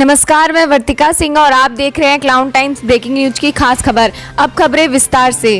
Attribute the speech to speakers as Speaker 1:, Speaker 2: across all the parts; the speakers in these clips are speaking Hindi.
Speaker 1: नमस्कार, मैं वर्तिका सिंह और आप देख रहे हैं क्लाउड टाइम्स ब्रेकिंग न्यूज की खास खबर। अब खबरें विस्तार से।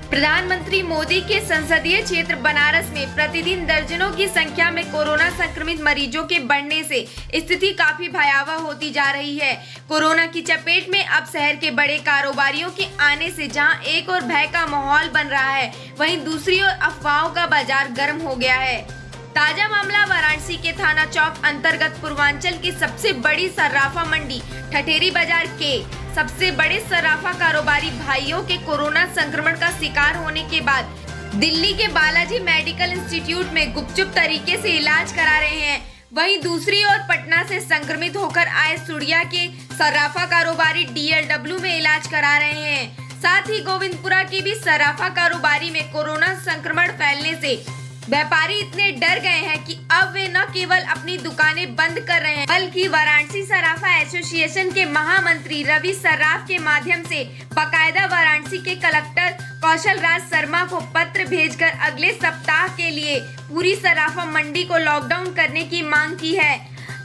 Speaker 1: प्रधानमंत्री मोदी के संसदीय क्षेत्र बनारस में प्रतिदिन दर्जनों की संख्या में कोरोना संक्रमित मरीजों के बढ़ने से स्थिति काफी भयावह होती जा रही है। कोरोना की चपेट में अब शहर के बड़े कारोबारियों के आने से जहां एक और भय का माहौल बन रहा है, वहीं दूसरी ओर अफवाहों का बाजार गर्म हो गया है। ताजा मामला वाराणसी के थाना चौक अंतर्गत पूर्वांचल की सबसे बड़ी सर्राफा मंडी ठठेरी बाजार के सबसे बड़े सर्राफा कारोबारी भाइयों के कोरोना संक्रमण का शिकार होने के बाद दिल्ली के बालाजी मेडिकल इंस्टीट्यूट में गुपचुप तरीके से इलाज करा रहे हैं। वहीं दूसरी ओर पटना से संक्रमित होकर आए सुड़िया के सर्राफा कारोबारी DLW में इलाज करा रहे हैं। साथ ही गोविंदपुरा की भी सर्राफा कारोबारी में कोरोना संक्रमण फैलने से व्यापारी इतने डर गए हैं कि अब वे न केवल अपनी दुकानें बंद कर रहे हैं, बल्कि वाराणसी सर्राफा एसोसिएशन के महामंत्री रवि सर्राफ के माध्यम से बाकायदा वाराणसी के कलेक्टर कौशल राज शर्मा को पत्र भेजकर अगले सप्ताह के लिए पूरी सर्राफा मंडी को लॉकडाउन करने की मांग की है।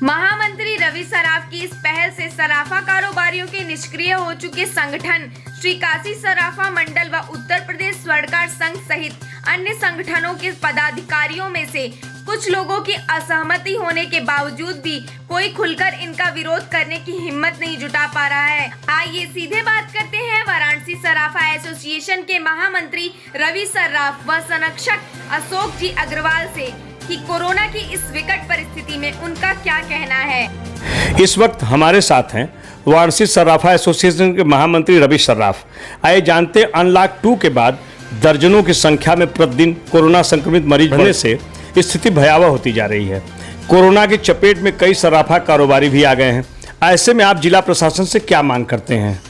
Speaker 1: महामंत्री रवि सर्राफ की इस पहल से सर्राफा कारोबारियों के निष्क्रिय हो चुके संगठन श्री काशी सर्राफा मंडल व उत्तर प्रदेश स्वर्णकार संघ सहित अन्य संगठनों के पदाधिकारियों में से कुछ लोगों की असहमति होने के बावजूद भी कोई खुलकर इनका विरोध करने की हिम्मत नहीं जुटा पा रहा है। आइए सीधे बात करते हैं वाराणसी सर्राफा एसोसिएशन के महामंत्री रवि सर्राफ व संरक्षक अशोक जी अग्रवाल से कि कोरोना की इस विकट परिस्थिति में उनका क्या कहना है।
Speaker 2: इस वक्त हमारे साथ हैं वाराणसी सर्राफा एसोसिएशन के महामंत्री रवि सर्राफ। आइए जानते हैं अनलॉक 2 के बाद दर्जनों की संख्या में प्रतिदिन कोरोना संक्रमित मरीज बढ़ने से स्थिति भयावह होती जा रही है। कोरोना की चपेट में कई सर्राफा कारोबारी भी आ गए हैं। ऐसे में आप जिला प्रशासन से क्या मांग करते हैं?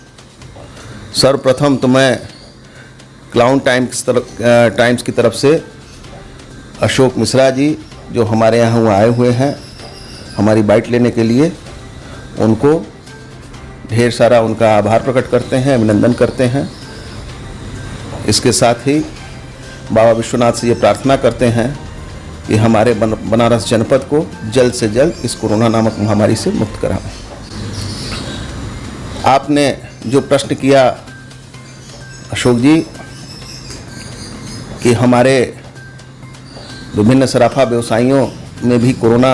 Speaker 3: सर्वप्रथम तो मैं क्लाउड टाइम्स की तरफ से अशोक मिश्रा जी जो हमारे यहाँ आए हुए हैं हमारी बाइट लेने के लिए, उनको ढेर सारा उनका आभार प्रकट करते हैं, अभिनंदन करते हैं। इसके साथ ही बाबा विश्वनाथ से ये प्रार्थना करते हैं कि हमारे बनारस जनपद को जल्द से जल्द इस कोरोना नामक महामारी से मुक्त कराएं। आपने जो प्रश्न किया अशोक जी कि हमारे विभिन्न सर्राफा व्यवसायियों में भी कोरोना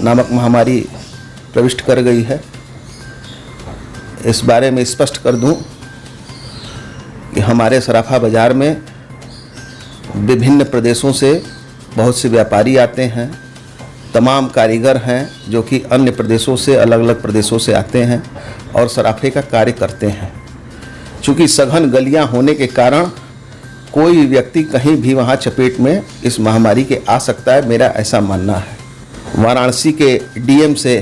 Speaker 3: नामक महामारी प्रविष्ट कर गई है, इस बारे में स्पष्ट कर दूं कि हमारे सर्राफा बाज़ार में विभिन्न प्रदेशों से बहुत से व्यापारी आते हैं, तमाम कारीगर हैं जो कि अन्य प्रदेशों से अलग अलग प्रदेशों से आते हैं और सर्राफे का कार्य करते हैं। चूँकि सघन गलियां होने के कारण कोई व्यक्ति कहीं भी वहां चपेट में इस महामारी के आ सकता है, मेरा ऐसा मानना है। वाराणसी के DM से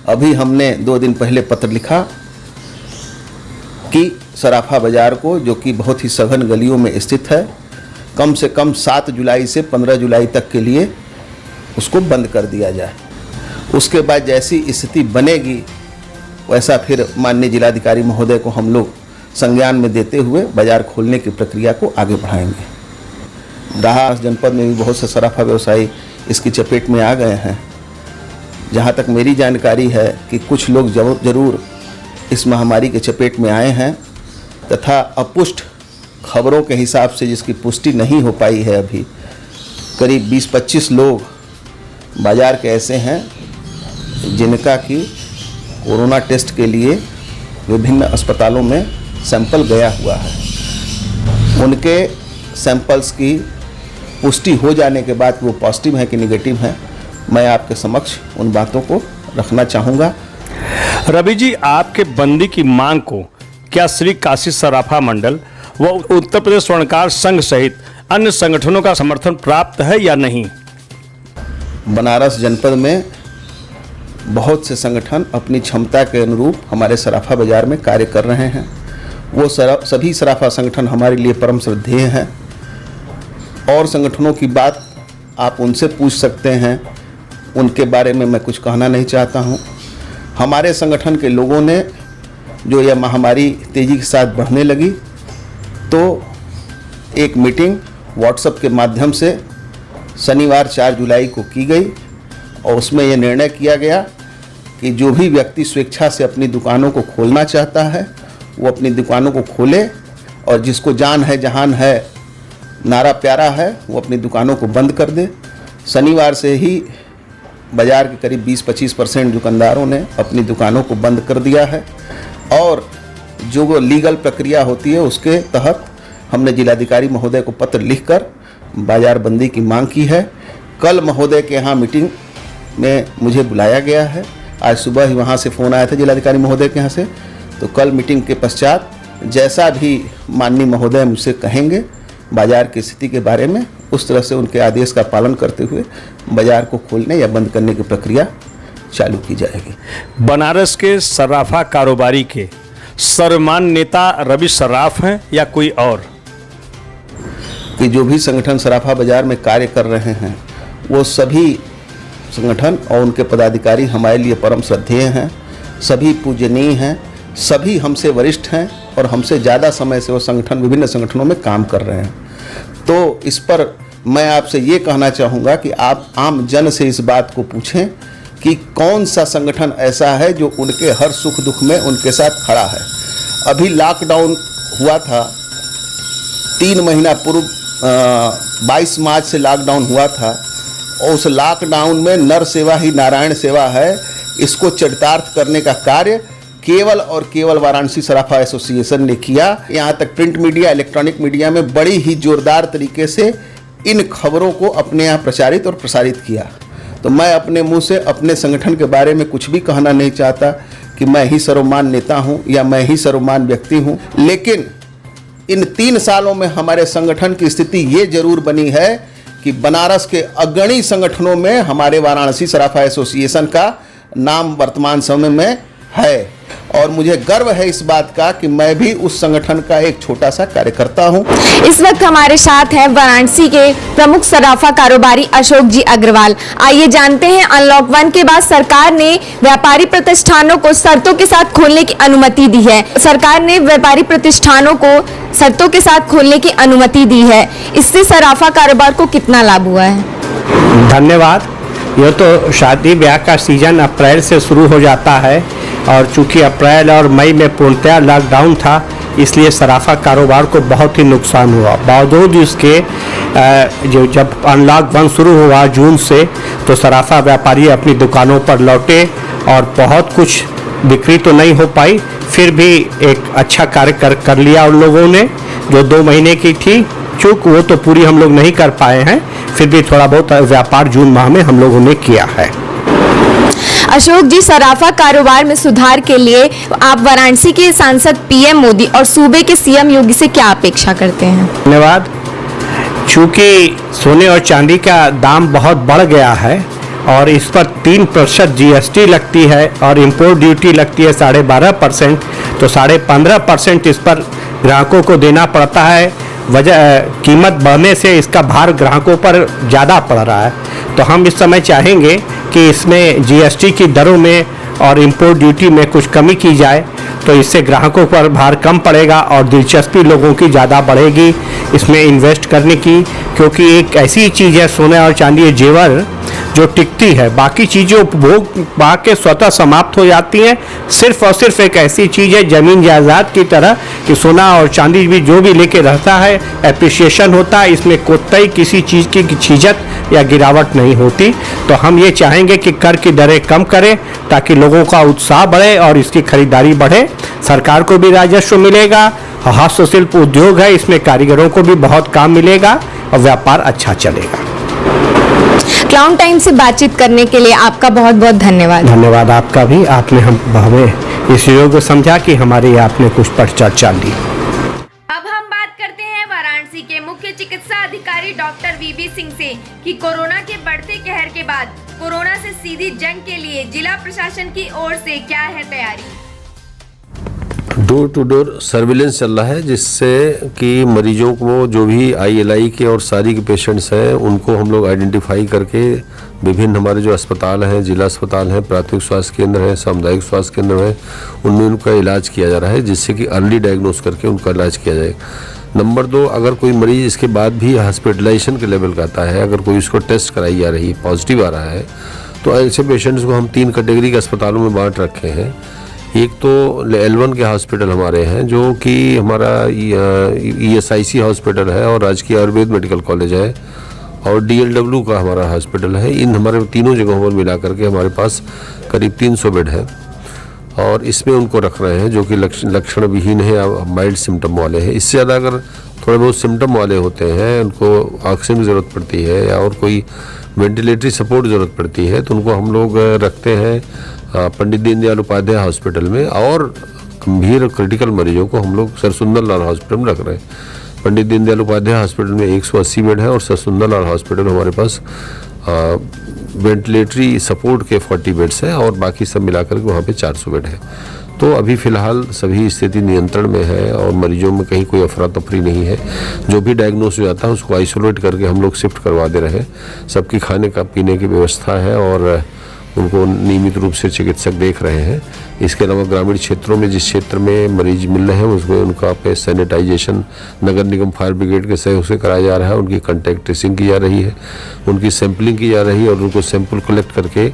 Speaker 3: अभी हमने 2 दिन पहले पत्र लिखा कि सर्राफा बाज़ार को, जो कि बहुत ही सघन गलियों में स्थित है, कम से कम 7 जुलाई से 15 जुलाई तक के लिए उसको बंद कर दिया जाए। उसके बाद जैसी स्थिति बनेगी वैसा फिर माननीय जिलाधिकारी महोदय को हम लोग संज्ञान में देते हुए बाज़ार खोलने की प्रक्रिया को आगे बढ़ाएंगे। बनारस जनपद में भी बहुत से सर्राफा व्यवसायी इसकी चपेट में आ गए हैं। जहाँ तक मेरी जानकारी है कि कुछ लोग जरूर इस महामारी के चपेट में आए हैं, तथा अपुष्ट खबरों के हिसाब से जिसकी पुष्टि नहीं हो पाई है, अभी करीब 20-25 लोग बाज़ार के ऐसे हैं जिनका कि कोरोना टेस्ट के लिए विभिन्न अस्पतालों में सैंपल गया हुआ है। उनके सैंपल्स की पुष्टि हो जाने के बाद वो पॉजिटिव है कि निगेटिव है, मैं आपके समक्ष उन बातों को रखना चाहूँगा।
Speaker 2: रवि जी, आपके बंदी की मांग को क्या श्री काशी सर्राफा मंडल व उत्तर प्रदेश स्वर्णकार संघ सहित अन्य संगठनों का समर्थन प्राप्त है या नहीं?
Speaker 3: बनारस जनपद में बहुत से संगठन अपनी क्षमता के अनुरूप हमारे सर्राफा बाज़ार में कार्य कर रहे हैं। वो सभी सर्राफा संगठन हमारे लिए परम श्रद्धेय हैं और संगठनों की बात आप उनसे पूछ सकते हैं, उनके बारे में मैं कुछ कहना नहीं चाहता हूँ। हमारे संगठन के लोगों ने जो यह महामारी तेज़ी के साथ बढ़ने लगी तो एक मीटिंग व्हाट्सएप के माध्यम से शनिवार 4 जुलाई को की गई और उसमें यह निर्णय किया गया कि जो भी व्यक्ति स्वेच्छा से अपनी दुकानों को खोलना चाहता है वो अपनी दुकानों को खोले, और जिसको जान है जहान है नारा प्यारा है वो अपनी दुकानों को बंद कर दे। शनिवार से ही बाज़ार के करीब 20-25% दुकानदारों ने अपनी दुकानों को बंद कर दिया है, और जो वो लीगल प्रक्रिया होती है उसके तहत हमने जिलाधिकारी महोदय को पत्र लिखकर बाजार बंदी की मांग की है। कल महोदय के यहाँ मीटिंग में मुझे बुलाया गया है, आज सुबह ही वहाँ से फ़ोन आया था जिलाधिकारी महोदय के यहाँ से। तो कल मीटिंग के पश्चात जैसा भी माननीय महोदय मुझसे कहेंगे बाज़ार की स्थिति के बारे में, उस तरह से उनके आदेश का पालन करते हुए बाज़ार को खोलने या बंद करने की प्रक्रिया चालू की जाएगी।
Speaker 2: बनारस के सर्राफा कारोबारी के सर्वमान्य नेता रवि सर्राफ हैं या कोई और?
Speaker 3: कि जो भी संगठन सराफा बाज़ार में कार्य कर रहे हैं वो सभी संगठन और उनके पदाधिकारी हमारे लिए परम श्रद्धेय हैं, सभी पूजनीय हैं, सभी हमसे वरिष्ठ हैं और हमसे ज़्यादा समय से वो संगठन विभिन्न संगठनों में काम कर रहे हैं। तो इस पर मैं आपसे ये कहना चाहूँगा कि आप आम जन से इस बात को पूछें कि कौन सा संगठन ऐसा है जो उनके हर सुख दुख में उनके साथ खड़ा है। अभी लॉकडाउन हुआ था 3 महीना पूर्व, 22 मार्च से लॉकडाउन हुआ था, और उस लॉकडाउन में नर सेवा ही नारायण सेवा है, इसको चरितार्थ करने का कार्य केवल और केवल वाराणसी सराफा एसोसिएशन ने किया। यहाँ तक प्रिंट मीडिया, इलेक्ट्रॉनिक मीडिया में बड़ी ही जोरदार तरीके से इन खबरों को अपने यहाँ प्रचारित और प्रसारित किया। तो मैं अपने मुंह से अपने संगठन के बारे में कुछ भी कहना नहीं चाहता कि मैं ही सर्वमान नेता हूँ या मैं ही सर्वमान व्यक्ति हूँ, लेकिन इन 3 सालों में हमारे संगठन की स्थिति ये जरूर बनी है कि बनारस के अग्रणी संगठनों में हमारे वाराणसी सराफा एसोसिएशन का नाम वर्तमान समय में है, और मुझे गर्व है इस बात का कि मैं भी उस संगठन का एक छोटा सा कार्यकर्ता हूं।
Speaker 1: इस वक्त हमारे साथ हैं वाराणसी के प्रमुख सराफा कारोबारी अशोक जी अग्रवाल। आइए जानते हैं, अनलॉक 1 के बाद सरकार ने व्यापारी प्रतिष्ठानों को शर्तों के साथ खोलने की अनुमति दी है। सरकार ने व्यापारी प्रतिष्ठानों को शर्तों के साथ खोलने की अनुमति दी है, इससे सराफा कारोबार को कितना लाभ हुआ है?
Speaker 4: धन्यवाद। यह तो शादी ब्याह का सीजन अप्रैल से शुरू हो जाता है, और चूंकि अप्रैल और मई में पूर्णतः लॉकडाउन था, इसलिए सराफा कारोबार को बहुत ही नुकसान हुआ। बावजूद इसके जो जब अनलॉक 1 शुरू हुआ जून से, तो सराफा व्यापारी अपनी दुकानों पर लौटे और बहुत कुछ बिक्री तो नहीं हो पाई, फिर भी एक अच्छा कार्य कर लिया उन लोगों ने। जो 2 महीने की थी चूक, वो तो पूरी हम लोग नहीं कर पाए हैं, फिर भी थोड़ा बहुत व्यापार जून माह में हम लोगों ने किया है।
Speaker 1: अशोक जी, सराफा कारोबार में सुधार के लिए आप वाराणसी के सांसद पीएम मोदी और सूबे के सीएम योगी से क्या अपेक्षा करते हैं?
Speaker 4: धन्यवाद। चूँकि सोने और चांदी का दाम बहुत बढ़ गया है और इस पर 3% GST लगती है और इंपोर्ट ड्यूटी लगती है 12.5%, तो 15.5% इस पर ग्राहकों को देना पड़ता है। वजह कीमत बढ़ने से इसका भार ग्राहकों पर ज़्यादा पड़ रहा है। तो हम इस समय चाहेंगे कि इसमें GST की दरों में और इंपोर्ट ड्यूटी में कुछ कमी की जाए, तो इससे ग्राहकों पर भार कम पड़ेगा और दिलचस्पी लोगों की ज़्यादा बढ़ेगी इसमें इन्वेस्ट करने की, क्योंकि एक ऐसी चीज़ है सोना और चांदी जेवर जो टिकती है, बाकी चीज़ें उपभोग पा के स्वतः समाप्त हो जाती हैं। सिर्फ और सिर्फ एक ऐसी चीज़ है ज़मीन जायदाद की तरह कि सोना और चांदी भी जो भी लेके रहता है एप्रिसिएशन होता है, इसमें कोई किसी चीज़ की छीजत या गिरावट नहीं होती। तो हम ये चाहेंगे कि कर की दरें कम करें ताकि लोगों का उत्साह बढ़े और इसकी खरीदारी बढ़े, सरकार को भी राजस्व मिलेगा, हस्तशिल्प उद्योग है इसमें कारीगरों को भी बहुत काम मिलेगा और व्यापार अच्छा चलेगा।
Speaker 1: क्लाउन टाइम से बातचीत करने के लिए आपका बहुत बहुत धन्यवाद।
Speaker 4: धन्यवाद आपका भी, आपने हमें इस योग्य समझा कि हमारे आपने कुछ पर चर्चा ली।
Speaker 1: अब हम बात करते हैं वाराणसी के मुख्य चिकित्सा अधिकारी डॉक्टर वीबी सिंह से कि कोरोना के बढ़ते कहर के बाद कोरोना से सीधी जंग के लिए जिला प्रशासन की ओर से क्या है तैयारी।
Speaker 5: डोर टू डोर सर्विलेंस चल रहा है, जिससे कि मरीजों को जो भी ILI के और सारी के पेशेंट्स हैं उनको हम लोग आइडेंटिफाई करके विभिन्न हमारे जो अस्पताल हैं, जिला अस्पताल हैं, प्राथमिक स्वास्थ्य केंद्र हैं, सामुदायिक स्वास्थ्य केंद्र हैं, उनमें उनका इलाज किया जा रहा है, जिससे कि अर्ली डायग्नोस करके उनका इलाज किया जाए। नंबर 2, अगर कोई मरीज इसके बाद भी हॉस्पिटलाइजेशन के लेवल का आता है, अगर कोई उसको टेस्ट कराई जा रही है, पॉजिटिव आ रहा है, तो ऐसे पेशेंट्स को हम 3 कैटेगरी के अस्पतालों में बांट रखे हैं। एक तो L1 के हॉस्पिटल हमारे हैं, जो कि हमारा ESIC हॉस्पिटल है और राजकीय आयुर्वेद मेडिकल कॉलेज है, और DLW का हमारा हॉस्पिटल है। इन हमारे तीनों जगहों पर मिला करके हमारे पास करीब 300 बेड है, और इसमें उनको रख रहे हैं जो कि लक्षण विहीन है या माइल्ड सिम्टम वाले हैं। इससे ज़्यादा अगर थोड़े बहुत सिम्टम वाले होते हैं, उनको ऑक्सीजन की ज़रूरत पड़ती है या और कोई वेंटिलेटरी सपोर्ट ज़रूरत पड़ती है, तो उनको हम लोग रखते हैं पंडित दीनदयाल उपाध्याय हॉस्पिटल में, और गंभीर और क्रिटिकल मरीजों को हम लोग सर सुंदर लाल हॉस्पिटल में रख रहे हैं। पंडित दीनदयाल उपाध्याय हॉस्पिटल में 180 बेड है, और सर सुंदर लाल हॉस्पिटल हमारे पास वेंटिलेटरी सपोर्ट के 40 बेड्स हैं, और बाकी सब मिलाकर के वहाँ पे 400 बेड है। तो अभी फ़िलहाल सभी स्थिति नियंत्रण में है, और मरीजों में कहीं कोई अफरा तफरी नहीं है। जो भी डायग्नोस हो जाता है उसको आइसोलेट करके हम लोग शिफ्ट करवा दे रहे हैं। सबकी खाने का पीने की व्यवस्था है, और उनको नियमित रूप से चिकित्सक देख रहे हैं। इसके अलावा ग्रामीण क्षेत्रों में जिस क्षेत्र में मरीज मिल रहे हैं उसमें उनका पे सैनिटाइजेशन नगर निगम फायर ब्रिगेड के सहयोग से कराया जा रहा है। उनकी कॉन्टैक्ट ट्रेसिंग की जा रही है, उनकी सैंपलिंग की जा रही है, और उनको सैंपल कलेक्ट करके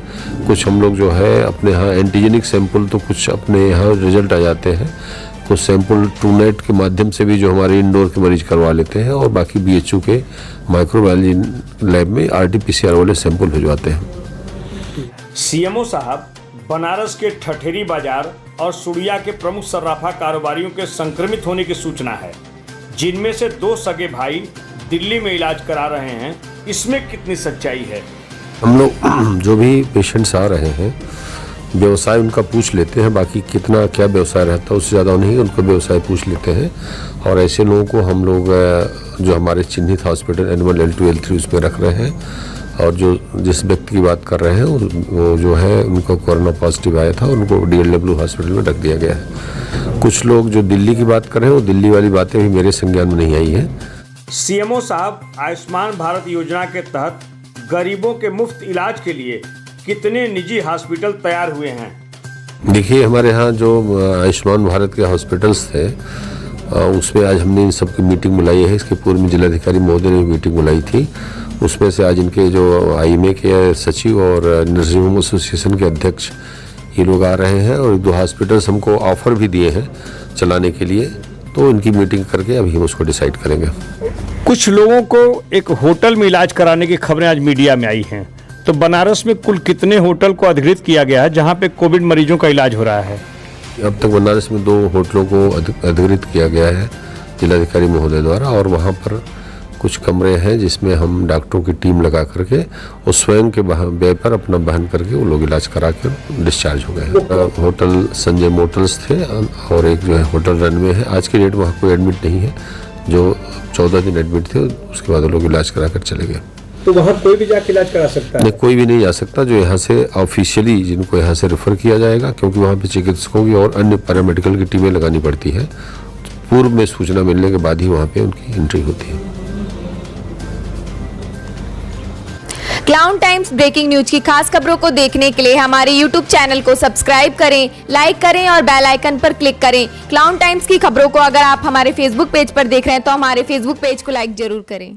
Speaker 5: कुछ हम लोग जो है अपने यहाँ एंटीजेनिक सैंपल, तो कुछ अपने यहाँ रिजल्ट आ जाते हैं, कुछ सैंपल ट्रूनेट के माध्यम से भी जो हमारे इंडोर के मरीज करवा लेते हैं, और बाकी BHU के माइक्रोबायोलॉजी लैब में RT-PCR वाले सैंपल भिजवाते हैं।
Speaker 2: CMO साहब, बनारस के ठठेरी बाजार और सुड़िया के प्रमुख सर्राफा कारोबारियों के संक्रमित होने की सूचना है, जिनमें से 2 सगे भाई दिल्ली में इलाज करा रहे हैं। इसमें कितनी सच्चाई है?
Speaker 5: हम लोग जो भी पेशेंट्स आ रहे हैं व्यवसाय उनका पूछ लेते हैं, बाकी कितना क्या व्यवसाय रहता है उससे ज़्यादा नहीं, उनका व्यवसाय पूछ लेते हैं, और ऐसे लोगों को हम लोग जो हमारे चिन्हित हॉस्पिटल L1, L2, L3 उसमें रख रहे हैं। और जो जिस व्यक्ति की बात कर रहे हैं वो जो है उनको कोरोना पॉजिटिव आया था, उनको DLW हॉस्पिटल में रख दिया गया है। कुछ लोग जो दिल्ली की बात कर रहे हैं वो दिल्ली वाली बातें भी मेरे संज्ञान में नहीं आई है।
Speaker 2: CMO साहब, आयुष्मान भारत योजना के तहत गरीबों के मुफ्त इलाज के लिए कितने निजी हॉस्पिटल तैयार हुए हैं?
Speaker 5: देखिए, हमारे यहाँ जो आयुष्मान भारत के हॉस्पिटल्स थे उसमें आज हमने इन सब की मीटिंग बुलाई है। इसके पूर्व में जिलाधिकारी महोदय ने मीटिंग बुलाई थी, उसमें से आज इनके जो IMA के सचिव और नर्सिंग होम एसोसिएशन के अध्यक्ष ये लोग आ रहे हैं, और 2 हॉस्पिटल्स हमको ऑफर भी दिए हैं चलाने के लिए, तो इनकी मीटिंग करके अभी हम उसको डिसाइड करेंगे।
Speaker 2: कुछ लोगों को एक होटल में इलाज कराने की खबरें आज मीडिया में आई हैं, तो बनारस में कुल कितने होटल को अधिकृत किया गया है जहां पे कोविड मरीजों का इलाज हो रहा है?
Speaker 5: अब तक बनारस में 2 होटलों को अधिकृत किया गया है जिलाधिकारी महोदय द्वारा, और वहाँ पर कुछ कमरे हैं जिसमें हम डॉक्टरों की टीम लगा करके और स्वयं के व्यय पर अपना बहन करके वो लोग इलाज करा के डिस्चार्ज हो गए। होटल संजय मोटर्स थे, और एक जो है होटल रनवे है। आज की डेट वहाँ कोई एडमिट नहीं है, जो 14 दिन एडमिट थे उसके बाद वो लोग इलाज करा कर चले गए।
Speaker 2: तो वहाँ कोई भी जाके इलाज करा सकता है?
Speaker 5: नहीं, कोई भी नहीं जा सकता। जो यहाँ से ऑफिशियली जिनको यहाँ से रेफर किया जाएगा, क्योंकि वहाँ पे चिकित्सकों की और अन्य पैरामेडिकल की टीमें लगानी पड़ती है, पूर्व में सूचना मिलने के बाद ही वहाँ पे उनकी एंट्री होती है।
Speaker 1: क्लाउन टाइम्स ब्रेकिंग न्यूज की खास खबरों को देखने के लिए हमारे YouTube चैनल को सब्सक्राइब करें, लाइक करें और बेल आइकन पर क्लिक करें। क्लाउन टाइम्स की खबरों को अगर आप हमारे Facebook पेज पर देख रहे हैं तो हमारे Facebook पेज को लाइक जरूर करें।